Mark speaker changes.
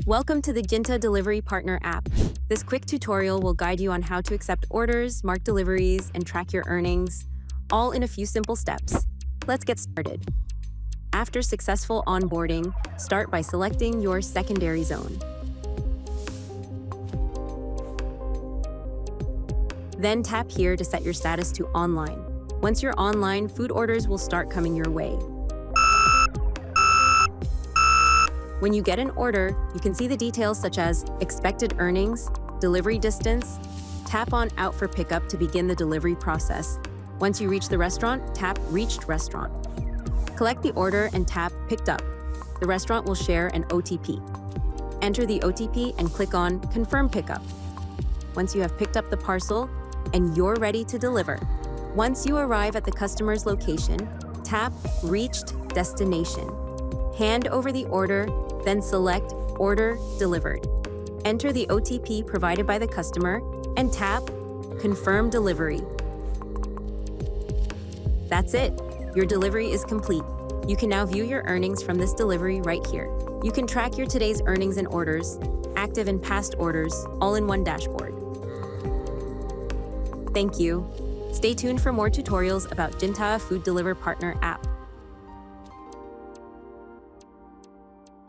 Speaker 1: Welcome to the Gintaa Delivery Partner App. This quick tutorial will guide you on how to accept orders, mark deliveries, and track your earnings, all in a few simple steps. Let's get started. After successful onboarding, start by selecting your secondary zone. Then tap here to set your status to online. Once you're online, food orders will start coming your way. When you get an order, you can see the details such as expected earnings, delivery distance. Tap on Out for Pickup to begin the delivery process. Once you reach the restaurant, tap Reached Restaurant. Collect the order and tap Picked Up. The restaurant will share an OTP. Enter the OTP and click on Confirm Pickup. Once you have picked up the parcel and you're ready to deliver. Once you arrive at the customer's location, tap Reached Destination. Hand over the order, then select Order Delivered. Enter the OTP provided by the customer and tap Confirm Delivery. That's it. Your delivery is complete. You can now view your earnings from this delivery right here. You can track your today's earnings and orders, active and past orders, all in one dashboard. Thank you. Stay tuned for more tutorials about Gintaa Food Delivery Partner App.